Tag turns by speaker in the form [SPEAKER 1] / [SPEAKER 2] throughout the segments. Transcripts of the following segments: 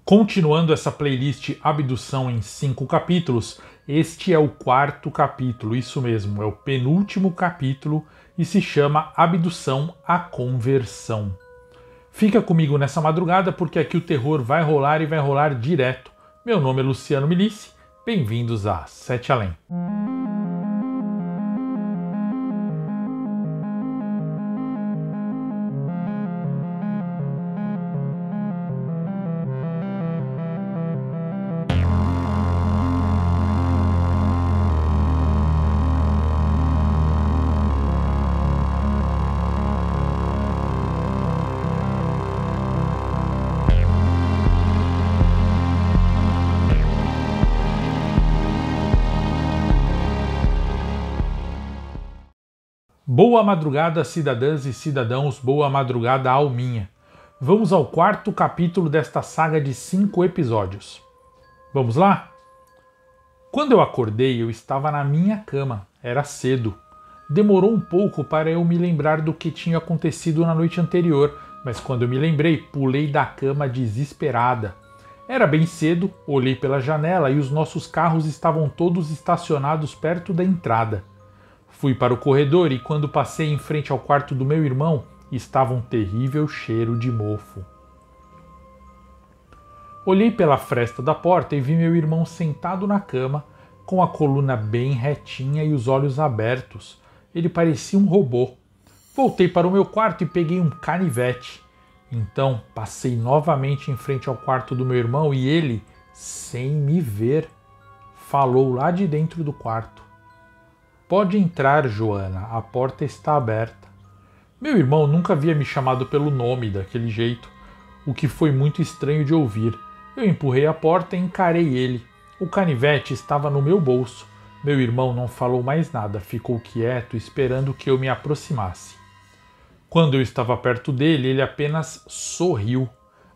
[SPEAKER 1] Continuando essa playlist Abdução em 5 capítulos, este é o 4º capítulo, isso mesmo, é o penúltimo capítulo e se chama Abdução à Conversão. Fica comigo nessa madrugada porque aqui o terror vai rolar e vai rolar direto. Meu nome é Luciano Milici, bem-vindos a Sete Além. Boa madrugada, cidadãs e cidadãos, boa madrugada, alminha. Vamos ao 4º capítulo desta saga de 5 episódios. Vamos lá? Quando eu acordei, eu estava na minha cama. Era cedo. Demorou um pouco para eu me lembrar do que tinha acontecido na noite anterior, mas quando eu me lembrei, pulei da cama desesperada. Era bem cedo, olhei pela janela e os nossos carros estavam todos estacionados perto da entrada. Fui para o corredor e quando passei em frente ao quarto do meu irmão, estava um terrível cheiro de mofo. Olhei pela fresta da porta e vi meu irmão sentado na cama, com a coluna bem retinha e os olhos abertos. Ele parecia um robô. Voltei para o meu quarto e peguei um canivete. Então passei novamente em frente ao quarto do meu irmão e ele, sem me ver, falou lá de dentro do quarto. Pode entrar, Joana, a porta está aberta. Meu irmão nunca havia me chamado pelo nome daquele jeito, o que foi muito estranho de ouvir. Eu empurrei a porta e encarei ele. O canivete estava no meu bolso. Meu irmão não falou mais nada, ficou quieto, esperando que eu me aproximasse. Quando eu estava perto dele, ele apenas sorriu.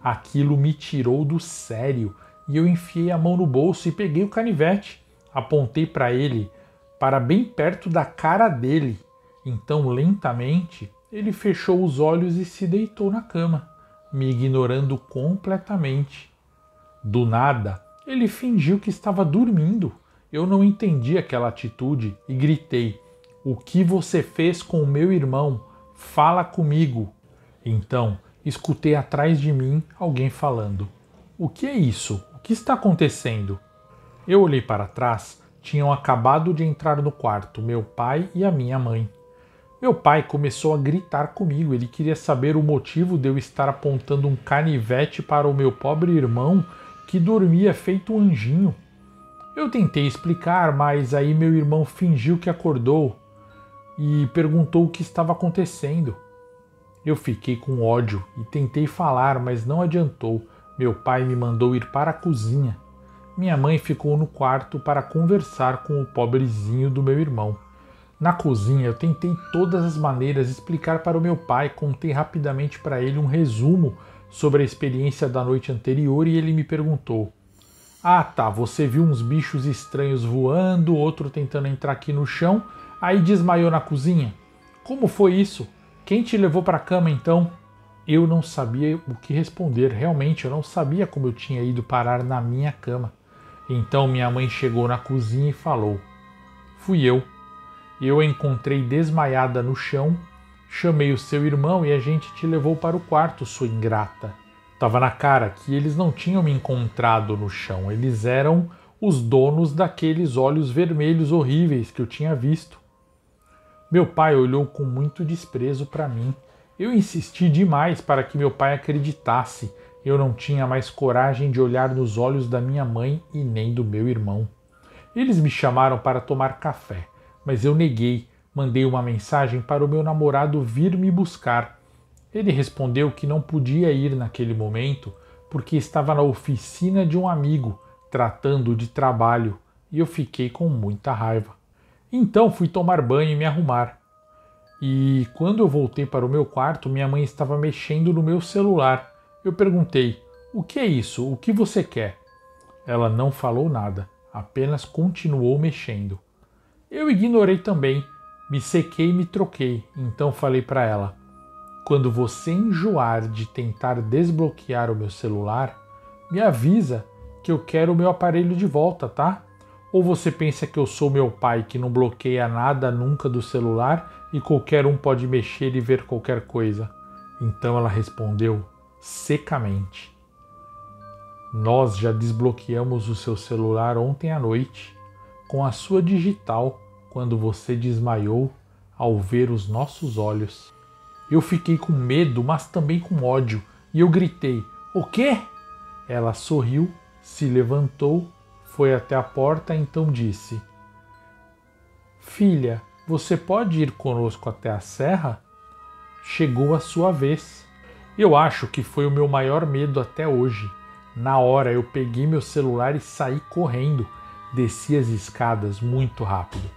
[SPEAKER 1] Aquilo me tirou do sério e eu enfiei a mão no bolso e peguei o canivete. Apontei para ele, para bem perto da cara dele. Então, lentamente, ele fechou os olhos e se deitou na cama, me ignorando completamente. Do nada, ele fingiu que estava dormindo. Eu não entendi aquela atitude e gritei: "O que você fez com o meu irmão? Fala comigo!" Então, escutei atrás de mim alguém falando: "O que é isso? O que está acontecendo?" Eu olhei para trás. Tinham acabado de entrar no quarto, meu pai e a minha mãe. Meu pai começou a gritar comigo, ele queria saber o motivo de eu estar apontando um canivete para o meu pobre irmão que dormia feito um anjinho. Eu tentei explicar, mas aí meu irmão fingiu que acordou e perguntou o que estava acontecendo. Eu fiquei com ódio e tentei falar, mas não adiantou. Meu pai me mandou ir para a cozinha. Minha mãe ficou no quarto para conversar com o pobrezinho do meu irmão. Na cozinha eu tentei todas as maneiras explicar para o meu pai, contei rapidamente para ele um resumo sobre a experiência da noite anterior e ele me perguntou: "Ah tá, você viu uns bichos estranhos voando, outro tentando entrar aqui no chão, aí desmaiou na cozinha? Como foi isso? Quem te levou para a cama então?" Eu não sabia o que responder, realmente eu não sabia como eu tinha ido parar na minha cama. Então minha mãe chegou na cozinha e falou: "Fui eu. Eu a encontrei desmaiada no chão, chamei o seu irmão e a gente te levou para o quarto, sua ingrata." Tava na cara que eles não tinham me encontrado no chão, eles eram os donos daqueles olhos vermelhos horríveis que eu tinha visto. Meu pai olhou com muito desprezo para mim. Eu insisti demais para que meu pai acreditasse. Eu não tinha mais coragem de olhar nos olhos da minha mãe e nem do meu irmão. Eles me chamaram para tomar café, mas eu neguei. Mandei uma mensagem para o meu namorado vir me buscar. Ele respondeu que não podia ir naquele momento porque estava na oficina de um amigo, tratando de trabalho, e eu fiquei com muita raiva. Então fui tomar banho e me arrumar. E quando eu voltei para o meu quarto, minha mãe estava mexendo no meu celular. Eu perguntei: "O que é isso? O que você quer?" Ela não falou nada, apenas continuou mexendo. Eu ignorei também, me sequei e me troquei. Então falei para ela: "Quando você enjoar de tentar desbloquear o meu celular, Me avisa que eu quero o meu aparelho de volta, tá? Ou você pensa que eu sou meu pai que não bloqueia nada nunca do celular e qualquer um pode mexer e ver qualquer coisa? Então ela respondeu secamente: nós já desbloqueamos o seu celular ontem à noite com a sua digital quando você desmaiou ao ver os nossos olhos. Eu fiquei com medo, mas também com ódio, e eu gritei: o quê? Ela sorriu, se levantou, foi até a porta e então disse: filha, você pode ir conosco até a serra? Chegou a sua vez. Eu acho que foi o meu maior medo até hoje. Na hora eu peguei meu celular e saí correndo. Desci as escadas muito rápido.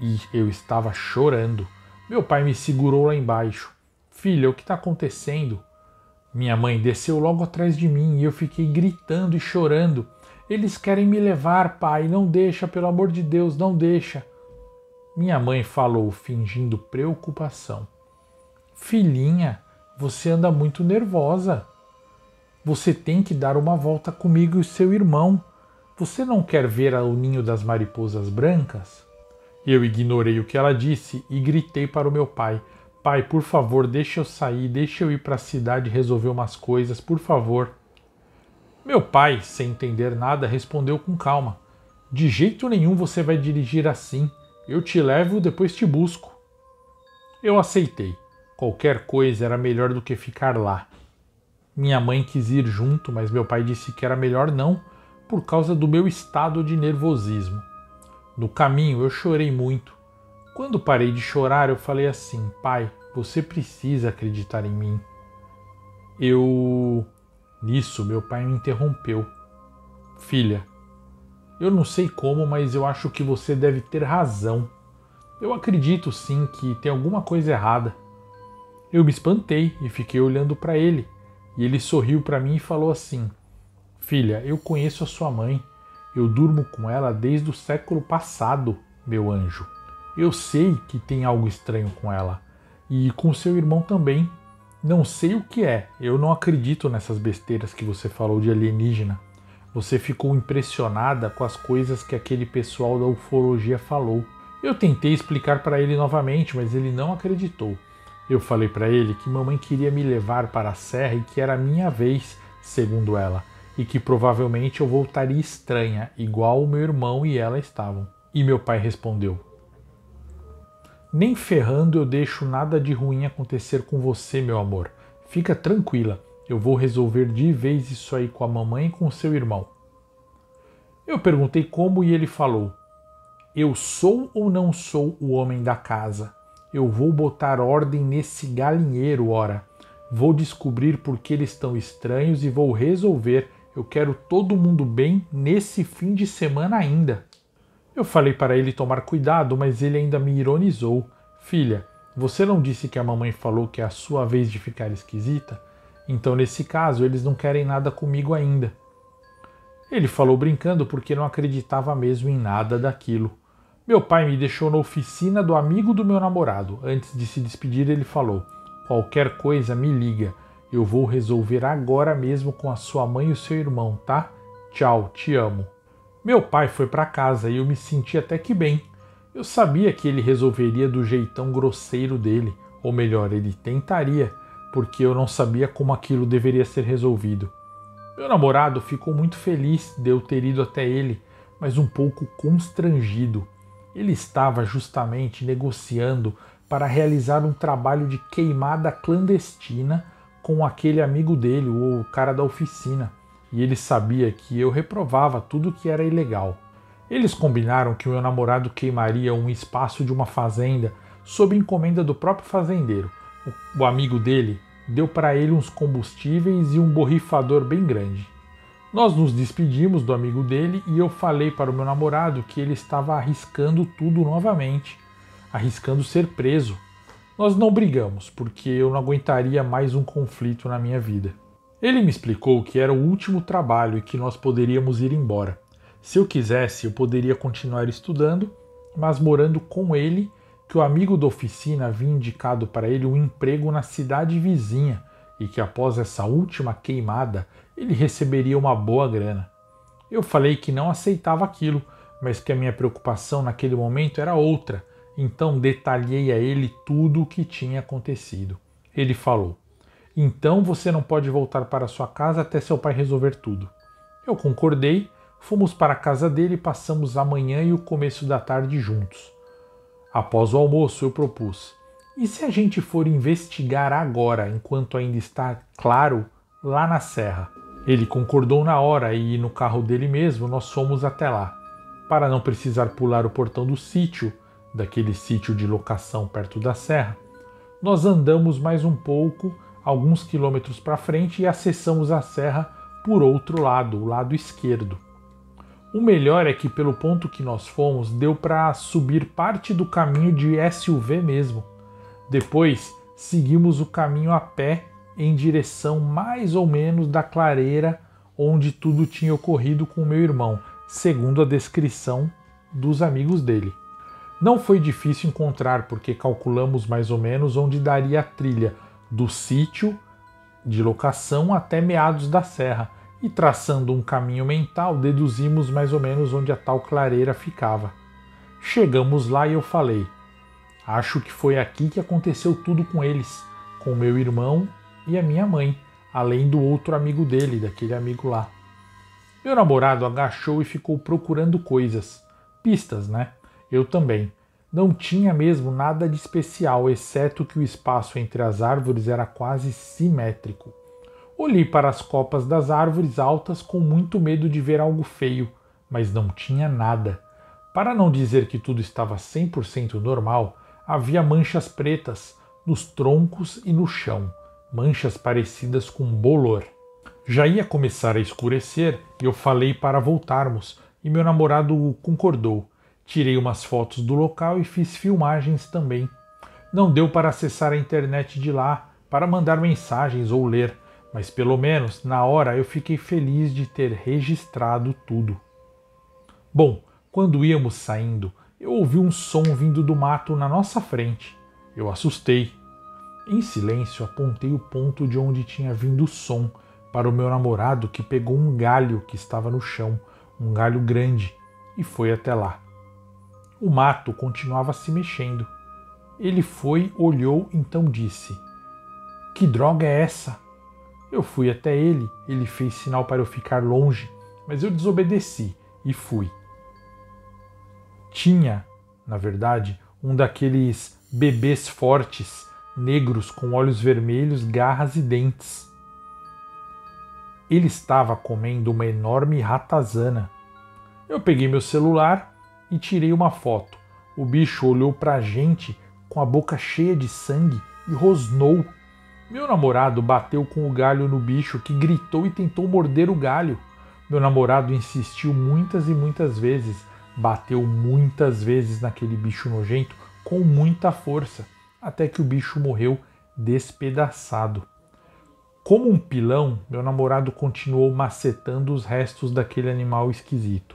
[SPEAKER 1] E eu estava chorando. Meu pai me segurou lá embaixo. Filha, o que está acontecendo? Minha mãe desceu logo atrás de mim e eu fiquei gritando e chorando. Eles querem me levar, pai. Não deixa, pelo amor de Deus, não deixa. Minha mãe falou, fingindo preocupação. Filhinha, você anda muito nervosa. Você tem que dar uma volta comigo e seu irmão. Você não quer ver o ninho das mariposas brancas? Eu ignorei o que ela disse e gritei para o meu pai: pai, por favor, deixa eu sair, deixa eu ir para a cidade resolver umas coisas, por favor. Meu pai, sem entender nada, respondeu com calma: de jeito nenhum você vai dirigir assim. Eu te levo e depois te busco. Eu aceitei. Qualquer coisa era melhor do que ficar lá. Minha mãe quis ir junto, mas meu pai disse que era melhor não, por causa do meu estado de nervosismo. No caminho eu chorei muito. Quando parei de chorar, eu falei assim: pai, você precisa acreditar em mim. Nisso, meu pai me interrompeu. Filha, eu não sei como, mas eu acho que você deve ter razão. Eu acredito sim que tem alguma coisa errada. Eu me espantei e fiquei olhando para ele. E ele sorriu para mim e falou assim: filha, eu conheço a sua mãe. Eu durmo com ela desde o século passado, meu anjo. Eu sei que tem algo estranho com ela. E com seu irmão também. Não sei o que é. Eu não acredito nessas besteiras que você falou de alienígena. Você ficou impressionada com as coisas que aquele pessoal da ufologia falou. Eu tentei explicar para ele novamente, mas ele não acreditou. Eu falei para ele que mamãe queria me levar para a serra e que era a minha vez, segundo ela, e que provavelmente eu voltaria estranha, igual o meu irmão e ela estavam. E meu pai respondeu: nem ferrando eu deixo nada de ruim acontecer com você, meu amor. Fica tranquila, eu vou resolver de vez isso aí com a mamãe e com o seu irmão. Eu perguntei como e ele falou: eu sou ou não sou o homem da casa? Eu vou botar ordem nesse galinheiro, ora. Vou descobrir por que eles estão estranhos e vou resolver. Eu quero todo mundo bem nesse fim de semana ainda. Eu falei para ele tomar cuidado, mas ele ainda me ironizou. Filha, você não disse que a mamãe falou que é a sua vez de ficar esquisita? Então, nesse caso, eles não querem nada comigo ainda. Ele falou brincando porque não acreditava mesmo em nada daquilo. Meu pai me deixou na oficina do amigo do meu namorado. Antes de se despedir, ele falou: qualquer coisa, me liga. Eu vou resolver agora mesmo com a sua mãe e o seu irmão, tá? Tchau, te amo. Meu pai foi para casa e eu me senti até que bem. Eu sabia que ele resolveria do jeitão grosseiro dele, ou melhor, ele tentaria, porque eu não sabia como aquilo deveria ser resolvido. Meu namorado ficou muito feliz de eu ter ido até ele, mas um pouco constrangido. Ele estava justamente negociando para realizar um trabalho de queimada clandestina com aquele amigo dele, o cara da oficina, e ele sabia que eu reprovava tudo que era ilegal. Eles combinaram que o meu namorado queimaria um espaço de uma fazenda sob encomenda do próprio fazendeiro. O amigo dele deu para ele uns combustíveis e um borrifador bem grande. Nós nos despedimos do amigo dele e eu falei para o meu namorado que ele estava arriscando tudo novamente, arriscando ser preso. Nós não brigamos, porque eu não aguentaria mais um conflito na minha vida. Ele me explicou que era o último trabalho e que nós poderíamos ir embora. Se eu quisesse, eu poderia continuar estudando, mas morando com ele, que o amigo da oficina havia indicado para ele um emprego na cidade vizinha e que após essa última queimada ele receberia uma boa grana. Eu falei que não aceitava aquilo, mas que a minha preocupação naquele momento era outra, então detalhei a ele tudo o que tinha acontecido. Ele falou: então você não pode voltar para sua casa até seu pai resolver tudo. Eu concordei, fomos para a casa dele e passamos a manhã e o começo da tarde juntos. Após o almoço eu propus: e se a gente for investigar agora, enquanto ainda está claro, lá na serra? Ele concordou na hora e no carro dele mesmo nós fomos até lá. Para não precisar pular o portão do sítio, daquele sítio de locação perto da serra, nós andamos mais um pouco, alguns quilômetros para frente e acessamos a serra por outro lado, o lado esquerdo. O melhor é que pelo ponto que nós fomos deu para subir parte do caminho de SUV mesmo. Depois seguimos o caminho a pé em direção mais ou menos da clareira onde tudo tinha ocorrido com meu irmão, segundo a descrição dos amigos dele. Não foi difícil encontrar porque calculamos mais ou menos onde daria a trilha do sítio de locação até meados da serra e traçando um caminho mental deduzimos mais ou menos onde a tal clareira ficava. Chegamos lá e eu falei: acho que foi aqui que aconteceu tudo com eles, com meu irmão e a minha mãe, além do outro amigo dele, daquele amigo lá. Meu namorado agachou e ficou procurando coisas, pistas, né? Eu também. Não tinha mesmo nada de especial, exceto que o espaço entre as árvores era quase simétrico. Olhei para as copas das árvores altas com muito medo de ver algo feio, mas não tinha nada. Para não dizer que tudo estava 100% normal, havia manchas pretas nos troncos e no chão, manchas parecidas com bolor. Já ia começar a escurecer e eu falei para voltarmos, e meu namorado concordou. Tirei umas fotos do local e fiz filmagens também. Não deu para acessar a internet de lá, para mandar mensagens ou ler, mas pelo menos na hora eu fiquei feliz de ter registrado tudo. Bom, quando íamos saindo, eu ouvi um som vindo do mato na nossa frente. Eu assustei. Em silêncio, apontei o ponto de onde tinha vindo o som para o meu namorado, que pegou um galho que estava no chão, um galho grande, e foi até lá. O mato continuava se mexendo. Ele foi, olhou, então disse: que droga é essa? Eu fui até ele, ele fez sinal para eu ficar longe, mas eu desobedeci e fui. Tinha, na verdade, um daqueles bebês fortes, negros com olhos vermelhos, garras e dentes. Ele estava comendo uma enorme ratazana. Eu peguei meu celular e tirei uma foto. O bicho olhou para a gente com a boca cheia de sangue e rosnou. Meu namorado bateu com o galho no bicho, que gritou e tentou morder o galho. Meu namorado insistiu muitas e muitas vezes, bateu muitas vezes naquele bicho nojento com muita força, até que o bicho morreu despedaçado. Como um pilão, meu namorado continuou macetando os restos daquele animal esquisito.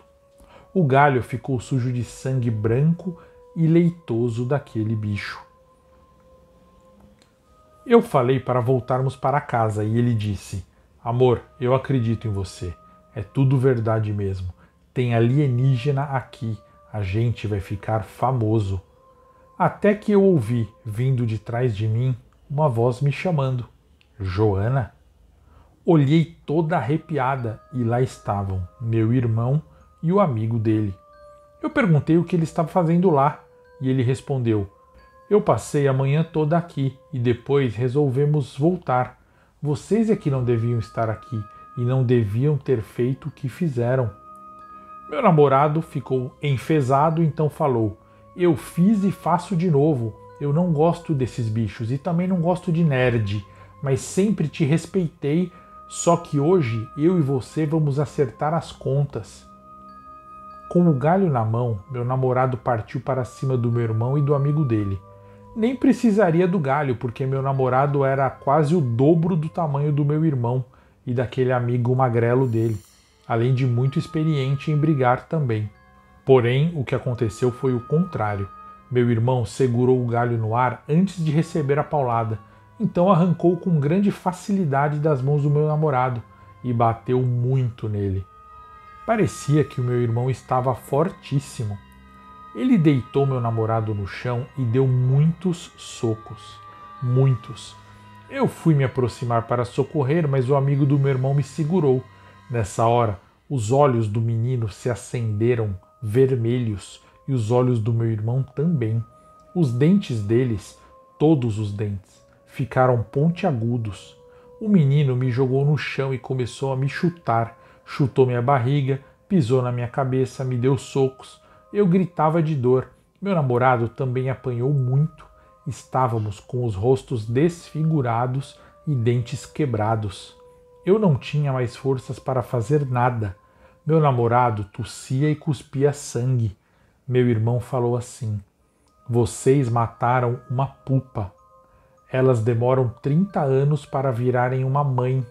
[SPEAKER 1] O galho ficou sujo de sangue branco e leitoso daquele bicho. Eu falei para voltarmos para casa e ele disse: amor, eu acredito em você. É tudo verdade mesmo. Tem alienígena aqui. A gente vai ficar famoso. Até que eu ouvi, vindo de trás de mim, uma voz me chamando. Joana? Olhei toda arrepiada e lá estavam meu irmão e o amigo dele. Eu perguntei o que ele estava fazendo lá e ele respondeu: eu passei a manhã toda aqui e depois resolvemos voltar. Vocês é que não deviam estar aqui e não deviam ter feito o que fizeram. Meu namorado ficou enfesado, então falou: eu fiz e faço de novo. Eu não gosto desses bichos e também não gosto de nerd, mas sempre te respeitei, só que hoje eu e você vamos acertar as contas. Com o galho na mão, meu namorado partiu para cima do meu irmão e do amigo dele. Nem precisaria do galho, porque meu namorado era quase o dobro do tamanho do meu irmão e daquele amigo magrelo dele, além de muito experiente em brigar também. Porém, o que aconteceu foi o contrário. Meu irmão segurou o galho no ar antes de receber a paulada, Então arrancou com grande facilidade das mãos do meu namorado e bateu muito nele. Parecia que o meu irmão estava fortíssimo. Ele deitou meu namorado no chão e deu muitos socos. Muitos. Eu fui me aproximar para socorrer, mas o amigo do meu irmão me segurou. Nessa hora, os olhos do menino se acenderam vermelhos e os olhos do meu irmão também. Os dentes deles, todos os dentes, ficaram pontiagudos. O menino me jogou no chão e começou a me chutar. Chutou minha barriga, pisou na minha cabeça, me deu socos. Eu gritava de dor. Meu namorado também apanhou muito. Estávamos com os rostos desfigurados e dentes quebrados. Eu não tinha mais forças para fazer nada. Meu namorado tossia e cuspia sangue. Meu irmão falou assim: "Vocês mataram uma pupa. Elas demoram 30 anos para virarem uma mãe.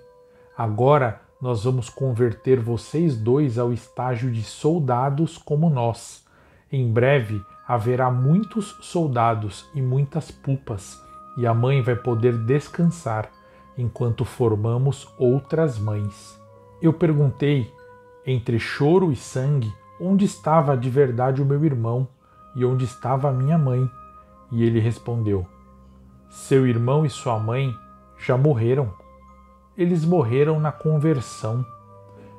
[SPEAKER 1] Agora nós vamos converter vocês dois ao estágio de soldados como nós. Em breve haverá muitos soldados e muitas pupas, e a mãe vai poder descansar enquanto formamos outras mães." Eu perguntei, entre choro e sangue, onde estava de verdade o meu irmão e onde estava a minha mãe. E ele respondeu: "Seu irmão e sua mãe já morreram. Eles morreram na conversão.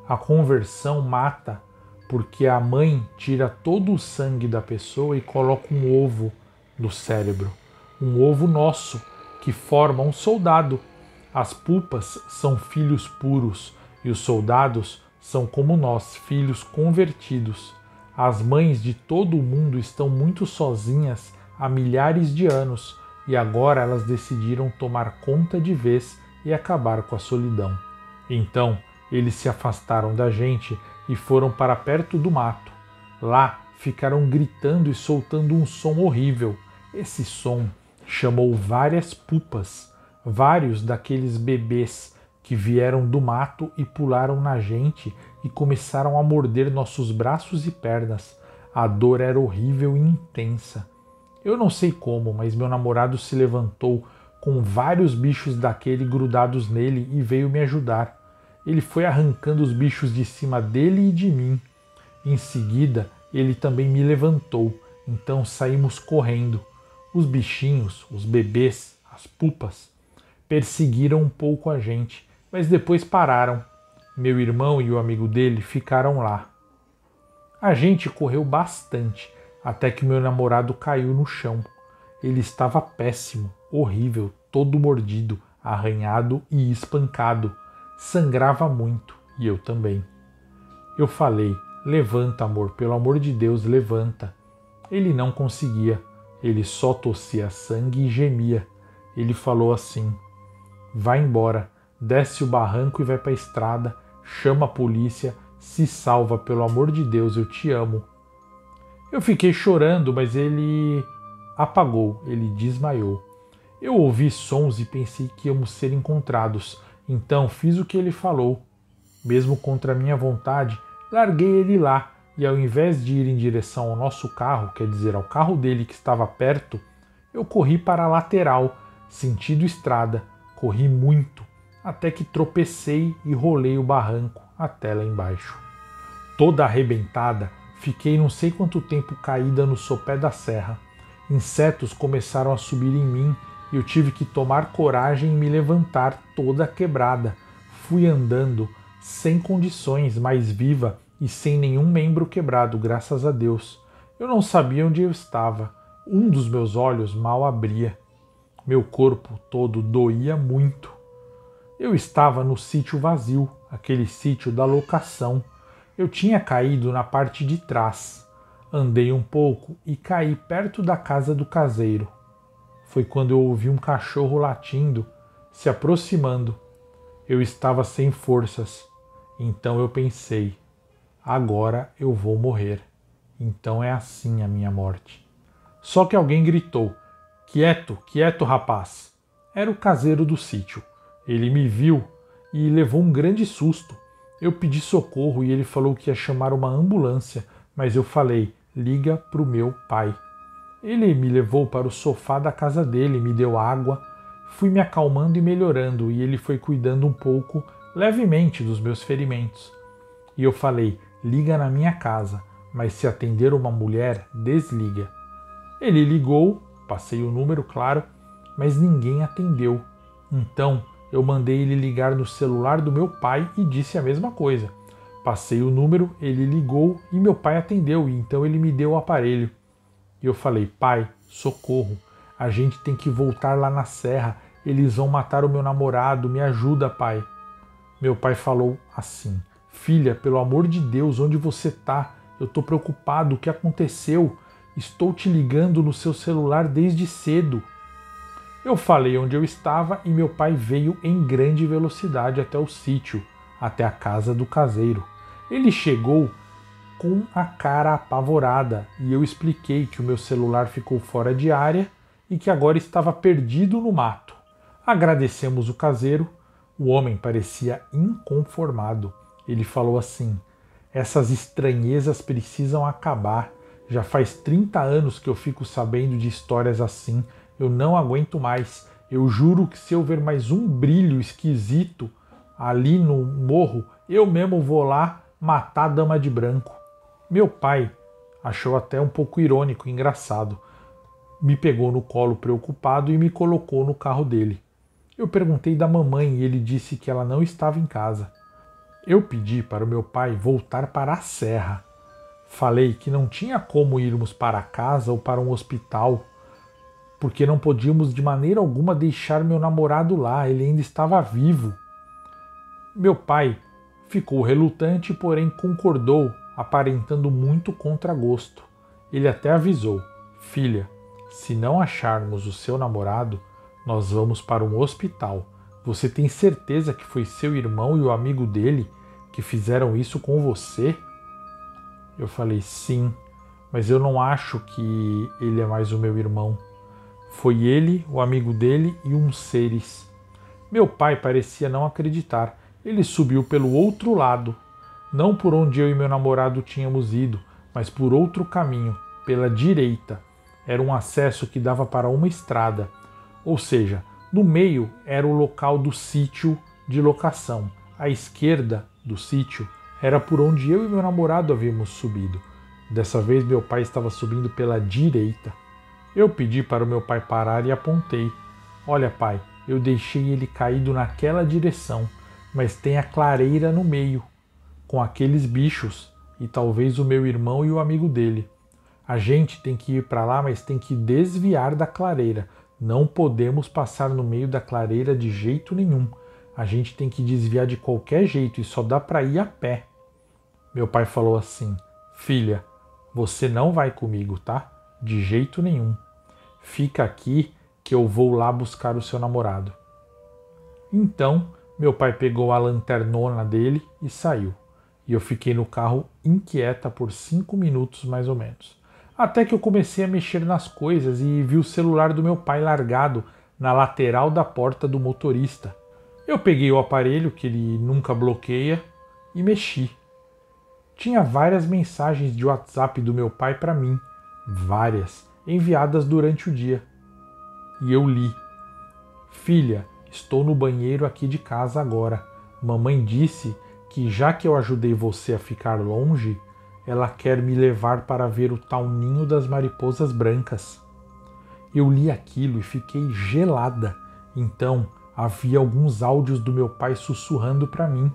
[SPEAKER 1] A conversão mata porque a mãe tira todo o sangue da pessoa e coloca um ovo no cérebro. Um ovo nosso, que forma um soldado. As pupas são filhos puros e os soldados são como nós, filhos convertidos. As mães de todo o mundo estão muito sozinhas há milhares de anos e agora elas decidiram tomar conta de vez e acabar com a solidão. Então eles se afastaram da gente e foram para perto do mato. Lá ficaram gritando e soltando um som horrível. Esse som chamou várias pupas, vários daqueles bebês que vieram do mato e pularam na gente e começaram a morder nossos braços e pernas. A dor era horrível e intensa. Eu não sei como, mas meu namorado se levantou com vários bichos daquele grudados nele e veio me ajudar. Ele foi arrancando os bichos de cima dele e de mim. Em seguida, ele também me levantou, então saímos correndo. Os bichinhos, os bebês, as pupas, perseguiram um pouco a gente, mas depois pararam. Meu irmão e o amigo dele ficaram lá. A gente correu bastante, até que meu namorado caiu no chão. Ele estava péssimo, horrível, todo mordido, arranhado e espancado. Sangrava muito, e eu também. Eu falei: "Levanta, amor, pelo amor de Deus, levanta." Ele não conseguia, ele só tossia sangue e gemia. Ele falou assim: "Vai embora, desce o barranco e vai para a estrada, chama a polícia, se salva, pelo amor de Deus, eu te amo." Eu fiquei chorando, mas ele apagou, ele desmaiou. Eu ouvi sons e pensei que íamos ser encontrados, então fiz o que ele falou. Mesmo contra a minha vontade, larguei ele lá e ao invés de ir em direção ao nosso carro, quer dizer, ao carro dele que estava perto, eu corri para a lateral, sentido estrada. Corri muito, até que tropecei e rolei o barranco até lá embaixo. Toda arrebentada, fiquei não sei quanto tempo caída no sopé da serra. Insetos começaram a subir em mim e eu tive que tomar coragem e me levantar toda quebrada. Fui andando, sem condições, mais viva e sem nenhum membro quebrado, graças a Deus. Eu não sabia onde eu estava. Um dos meus olhos mal abria. Meu corpo todo doía muito. Eu estava no sítio vazio, aquele sítio da locação. Eu tinha caído na parte de trás. Andei um pouco e caí perto da casa do caseiro. Foi quando eu ouvi um cachorro latindo, se aproximando. Eu estava sem forças. Então eu pensei: agora eu vou morrer. Então é assim a minha morte. Só que alguém gritou: "Quieto, quieto, rapaz!" Era o caseiro do sítio. Ele me viu e levou um grande susto. Eu pedi socorro e ele falou que ia chamar uma ambulância, mas eu falei: "Liga pro meu pai." Ele me levou para o sofá da casa dele, me deu água, Fui me acalmando e melhorando, e ele foi cuidando um pouco, levemente, dos meus ferimentos. E eu falei: liga na minha casa, mas se atender uma mulher, desliga. Ele ligou, passei o número, claro, mas ninguém atendeu. Então eu mandei ele ligar no celular do meu pai e disse a mesma coisa. Passei o número, ele ligou e meu pai atendeu, e então ele me deu o aparelho. E eu falei: pai, socorro, a gente tem que voltar lá na serra, eles vão matar o meu namorado, me ajuda, pai. Meu pai falou assim: filha, pelo amor de Deus, onde você tá? Eu tô preocupado, o que aconteceu? Estou te ligando no seu celular desde cedo. Eu falei onde eu estava e meu pai veio em grande velocidade até o sítio, até a casa do caseiro. Ele chegou com a cara apavorada e eu expliquei que o meu celular ficou fora de área e que agora estava perdido no mato. Agradecemos o caseiro. O homem parecia inconformado. Ele falou assim: essas estranhezas precisam acabar. Já faz 30 anos que eu fico sabendo de histórias assim. Eu não aguento mais. Eu juro que se eu ver mais um brilho esquisito ali no morro, eu mesmo vou lá matar a dama de branco. Meu pai achou até um pouco irônico e engraçado. Me pegou no colo preocupado e me colocou no carro dele. Eu perguntei da mamãe e ele disse que ela não estava em casa. Eu pedi para o meu pai voltar para a serra. Falei que não tinha como irmos para casa ou para um hospital, porque não podíamos de maneira alguma deixar meu namorado lá, ele ainda estava vivo. Meu pai ficou relutante, porém concordou, aparentando muito contragosto. Ele até avisou: filha, se não acharmos o seu namorado, nós vamos para um hospital. Você tem certeza que foi seu irmão e o amigo dele que fizeram isso com você? Eu falei: sim, mas eu não acho que ele é mais o meu irmão. Foi ele, o amigo dele e uns seres. Meu pai parecia não acreditar. Ele subiu pelo outro lado, não por onde eu e meu namorado tínhamos ido, mas por outro caminho, pela direita. Era um acesso que dava para uma estrada, ou seja, no meio era o local do sítio de locação. À esquerda do sítio era por onde eu e meu namorado havíamos subido. Dessa vez meu pai estava subindo pela direita. Eu pedi para o meu pai parar e apontei. Olha, pai, eu deixei ele caído naquela direção, mas tem a clareira no meio, com aqueles bichos, e talvez o meu irmão e o amigo dele. A gente tem que ir para lá, mas tem que desviar da clareira. Não podemos passar no meio da clareira de jeito nenhum. A gente tem que desviar de qualquer jeito e só dá para ir a pé. Meu pai falou assim: filha, você não vai comigo, tá? De jeito nenhum. Fica aqui que eu vou lá buscar o seu namorado. Então, meu pai pegou a lanternona dele e saiu. E eu fiquei no carro inquieta por 5 minutos mais ou menos. Até que eu comecei a mexer nas coisas e vi o celular do meu pai largado na lateral da porta do motorista. Eu peguei o aparelho, que ele nunca bloqueia, e mexi. Tinha várias mensagens de WhatsApp do meu pai para mim. Várias, enviadas durante o dia. E eu li: filha, estou no banheiro aqui de casa agora. Mamãe disse que já que eu ajudei você a ficar longe, ela quer me levar para ver o tal ninho das mariposas brancas. Eu li aquilo e fiquei gelada. Então havia alguns áudios do meu pai sussurrando para mim: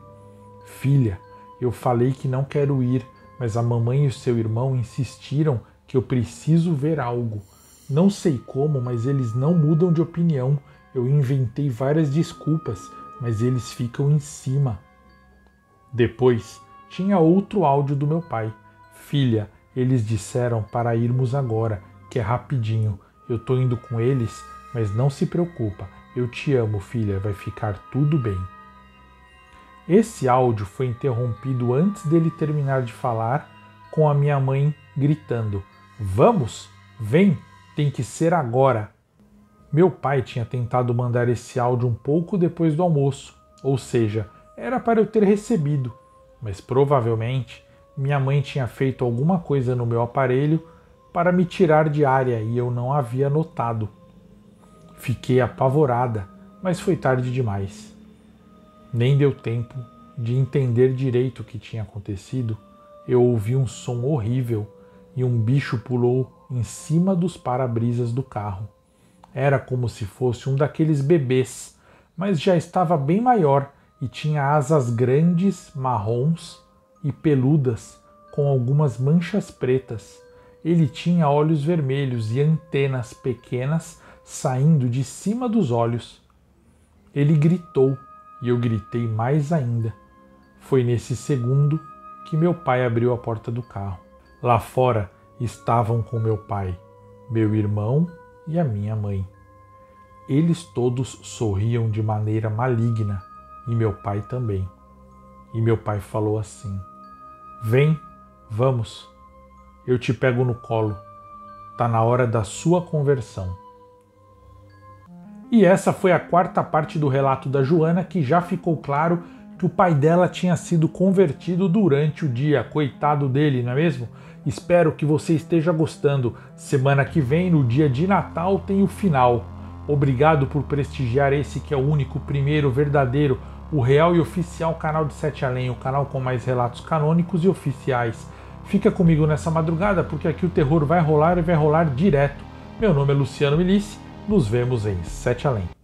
[SPEAKER 1] filha, eu falei que não quero ir, mas a mamãe e o seu irmão insistiram que eu preciso ver algo. Não sei como, mas eles não mudam de opinião. Eu inventei várias desculpas, mas eles ficam em cima. Depois tinha outro áudio do meu pai: filha, eles disseram para irmos agora, que é rapidinho. Eu tô indo com eles, mas não se preocupa. Eu te amo, filha, vai ficar tudo bem. Esse áudio foi interrompido antes dele terminar de falar, com a minha mãe gritando: vamos, vem, tem que ser agora. Meu pai tinha tentado mandar esse áudio um pouco depois do almoço, ou seja, era para eu ter recebido, mas provavelmente minha mãe tinha feito alguma coisa no meu aparelho para me tirar de área e eu não havia notado. Fiquei apavorada, mas foi tarde demais. Nem deu tempo de entender direito o que tinha acontecido. Eu ouvi um som horrível e um bicho pulou em cima dos para-brisas do carro. Era como se fosse um daqueles bebês, mas já estava bem maior e tinha asas grandes, marrons e peludas, com algumas manchas pretas. Ele tinha olhos vermelhos e antenas pequenas saindo de cima dos olhos. Ele gritou e eu gritei mais ainda. Foi nesse segundo que meu pai abriu a porta do carro. Lá fora estavam com meu pai, meu irmão e a minha mãe. Eles todos sorriam de maneira maligna e meu pai também. E meu pai falou assim: "Vem, vamos, eu te pego no colo. Tá na hora da sua conversão." E essa foi a quarta parte do relato da Joana, que já ficou claro que o pai dela tinha sido convertido durante o dia. Coitado dele, não é mesmo? Espero que você esteja gostando. Semana que vem, no dia de Natal, tem o final. Obrigado por prestigiar esse que é o único, primeiro, verdadeiro, o real e oficial canal de Sete Além, o canal com mais relatos canônicos e oficiais. Fica comigo nessa madrugada, porque aqui o terror vai rolar e vai rolar direto. Meu nome é Luciano Milici. Nos vemos em Sete Além.